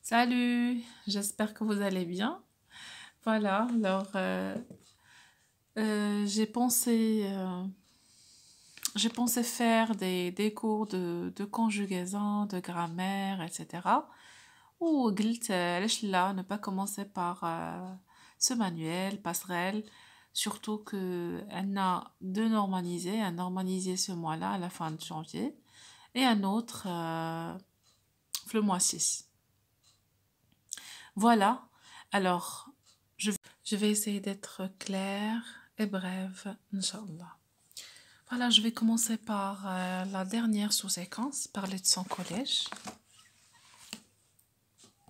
Salut, j'espère que vous allez bien. Voilà, alors j'ai pensé faire des cours de conjugaison, de grammaire, etc. Ou قلت علاش لا, ne pas commencer par ce manuel, passerelle, surtout que on a deux normalisés, un normalisé ce mois-là à la fin de janvier et un autre le mois 6. Voilà, alors je vais essayer d'être claire et brève, Inch'Allah. Voilà, je vais commencer par la dernière sous-séquence, parler de son collège.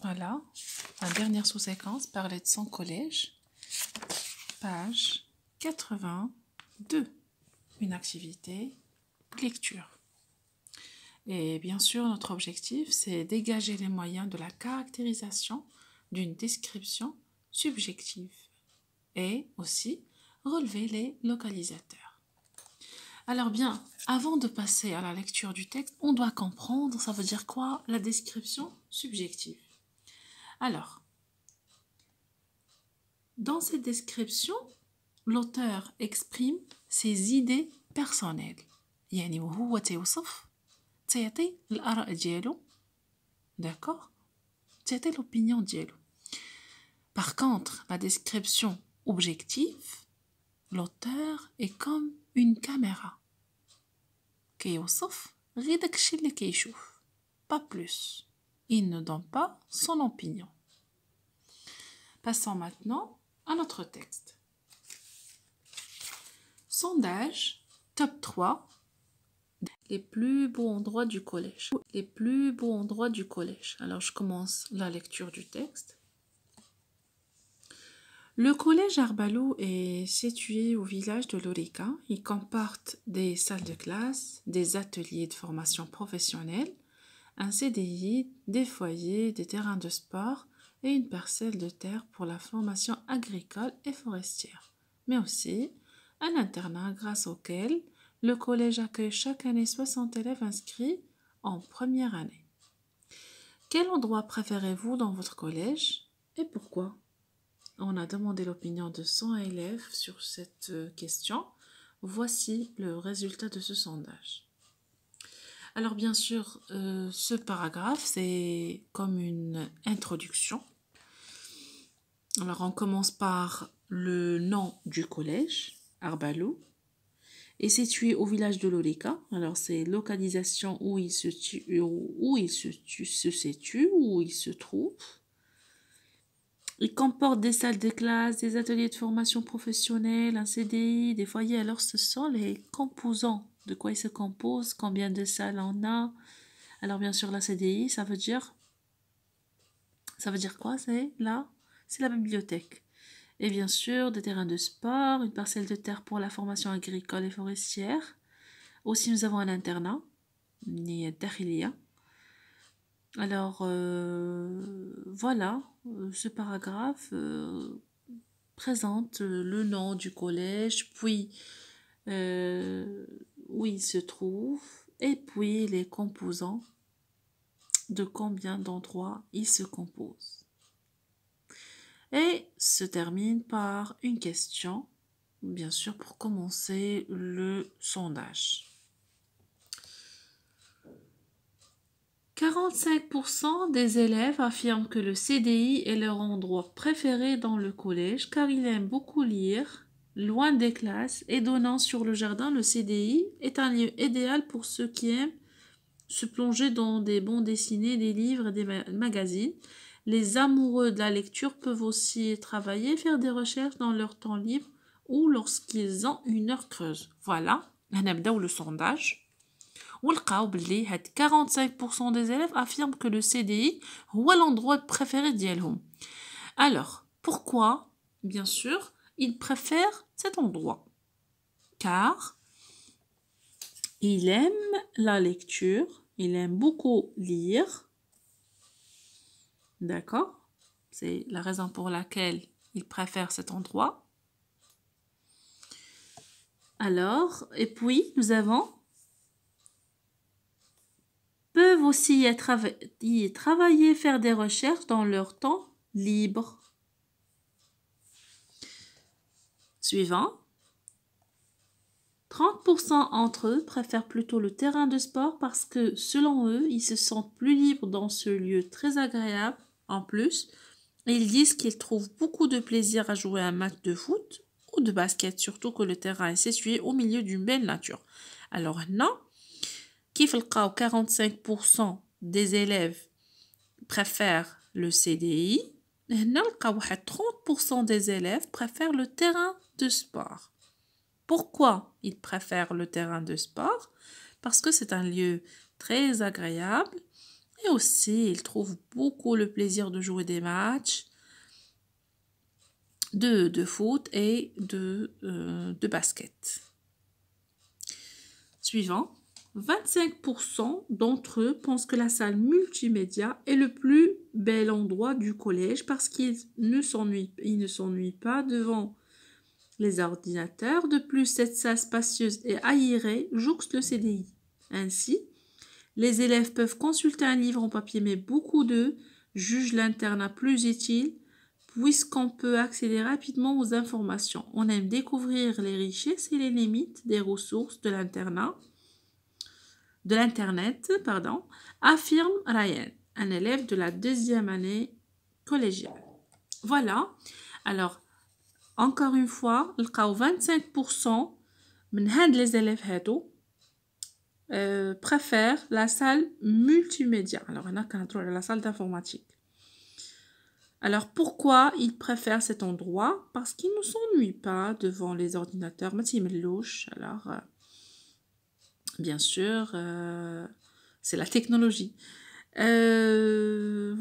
Voilà, la dernière sous-séquence, parler de son collège. Page 82. Une activité, lecture. Et bien sûr, notre objectif, c'est dégager les moyens de la caractérisation d'une description subjective et aussi relever les localisateurs. Alors bien, avant de passer à la lecture du texte, on doit comprendre, ça veut dire quoi, la description subjective. Alors, dans cette description, l'auteur exprime ses idées personnelles. يعني وهو توصف تعطي الآراء ديالو, d'accord, تعطي l'opinion ديالو. Par contre, la description objective, l'auteur est comme une caméra. كيوصف غير داكشي اللي كيشوف, pas plus. Il ne donne pas son opinion. Passons maintenant à notre texte. Sondage, top 3, les plus beaux endroits du collège. Les plus beaux endroits du collège. Alors, je commence la lecture du texte. Le collège Arbalou est situé au village de Lorica. Il comporte des salles de classe, des ateliers de formation professionnelle, un CDI, des foyers, des terrains de sport et une parcelle de terre pour la formation agricole et forestière, mais aussi un internat grâce auquel le collège accueille chaque année 60 élèves inscrits en première année. Quel endroit préférez-vous dans votre collège et pourquoi? On a demandé l'opinion de 100 élèves sur cette question. Voici le résultat de ce sondage. Alors bien sûr, ce paragraphe, c'est comme une introduction. Alors on commence par le nom du collège, Arbalou, est situé au village de Lorica. Alors c'est localisation où il se situe, où il se trouve. Il comporte des salles de classe, des ateliers de formation professionnelle, un CDI, des foyers. Alors ce sont les composants. De quoi il se compose, combien de salles on a. Alors bien sûr la CDI, ça veut dire quoi? C'est la bibliothèque. Et bien sûr des terrains de sport, une parcelle de terre pour la formation agricole et forestière. Aussi nous avons un internat, alors voilà, ce paragraphe présente le nom du collège, puis où il se trouve, et puis les composants, de combien d'endroits il se compose. Et se termine par une question, bien sûr, pour commencer le sondage. 45% des élèves affirment que le CDI est leur endroit préféré dans le collège car ils aiment beaucoup lire, loin des classes et donnant sur le jardin. Le CDI est un lieu idéal pour ceux qui aiment se plonger dans des bandes dessinées, des livres et des magazines. Les amoureux de la lecture peuvent aussi travailler, faire des recherches dans leur temps libre ou lorsqu'ils ont une heure creuse. Voilà, on a le sondage. ولقاو بلي هاد 45% des élèves affirment que le CDI هو l'endroit préféré ديالهم. Alors, pourquoi? Bien sûr, ils préfèrent cet endroit. Car ils aiment la lecture, ils aiment beaucoup lire. D'accord? C'est la raison pour laquelle ils préfèrent cet endroit. Alors, et puis, nous avons peuvent peuvent aussi y travailler, faire des recherches dans leur temps libre. Suivant. 30% d'entre eux préfèrent plutôt le terrain de sport parce que, selon eux, ils se sentent plus libres dans ce lieu très agréable. En plus, ils disent qu'ils trouvent beaucoup de plaisir à jouer un match de foot ou de basket, surtout que le terrain est situé au milieu d'une belle nature. Alors non, كيف لقاو 45% des élèves préfèrent le CDI, هنا لقاو واحد 30% des élèves préfèrent le terrain de sport. Pourquoi ils préfèrent le terrain de sport? Parce que c'est un lieu très agréable et aussi ils trouvent beaucoup le plaisir de jouer des matchs de foot et de basket. Suivant. 25% d'entre eux pensent que la salle multimédia est le plus bel endroit du collège parce qu'ils ne s'ennuient pas devant les ordinateurs. De plus, cette salle spacieuse et aérée jouxte le CDI. Ainsi, les élèves peuvent consulter un livre en papier, mais beaucoup d'eux jugent l'internat plus utile puisqu'on peut accéder rapidement aux informations. On aime découvrir les richesses et les limites des ressources de l'Internet, affirme Ryan, un élève de la 2e année collégiale. Voilà. Alors, encore une fois, لقاو 25% من هاد les élèves هادو préfèrent la salle multimédia. Alors, on a qu'à la salle d'informatique. Alors, pourquoi ils préfèrent cet endroit? Parce qu'ils ne s'ennuient pas devant les ordinateurs. Alors, bien sûr, c'est la technologie.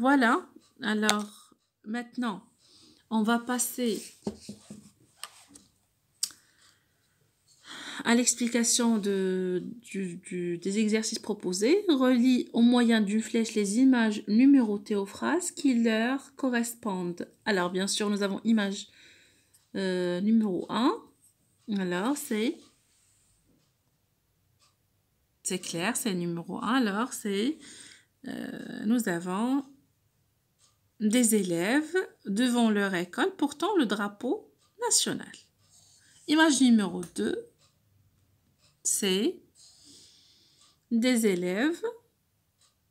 Voilà. Alors, maintenant, on va passer à l'explication des exercices proposés. Relie au moyen d'une flèche les images numérotées aux phrases qui leur correspondent. Alors, bien sûr, nous avons image numéro 1. Alors, c'est clair, c'est numéro 1. Alors, nous avons des élèves devant leur école portant le drapeau national. Image numéro 2. C'est des élèves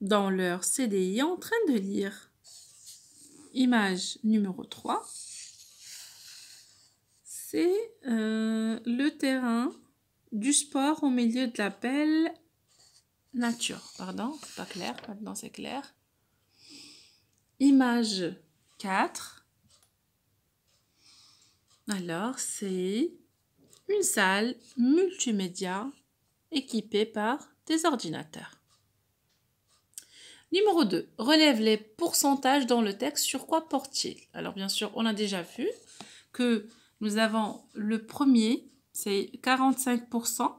dans leur CDI en train de lire. Image numéro 3. C'est le terrain du sport au milieu de la belle nature. Pardon, c'est pas clair. Maintenant, c'est clair. Image 4. Alors, c'est une salle multimédia équipée par des ordinateurs. Numéro 2. Relève les pourcentages dans le texte. Sur quoi porte-t-il? Alors, bien sûr, on a déjà vu que nous avons le premier, c'est 45%.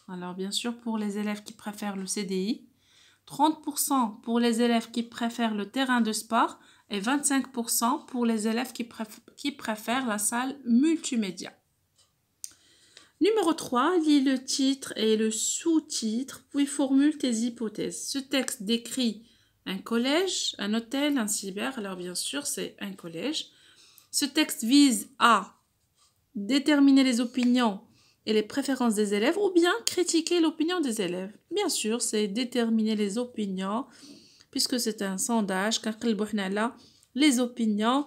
Alors, bien sûr, pour les élèves qui préfèrent le CDI. 30% pour les élèves qui préfèrent le terrain de sport. Et 25% pour les élèves qui préfèrent la salle multimédia. Numéro 3, lis le titre et le sous-titre, puis formule tes hypothèses. Ce texte décrit un collège, un hôtel, un cyber. Alors bien sûr, c'est un collège. Ce texte vise à déterminer les opinions et les préférences des élèves ou bien critiquer l'opinion des élèves. Bien sûr, c'est déterminer les opinions puisque c'est un sondage. Les opinions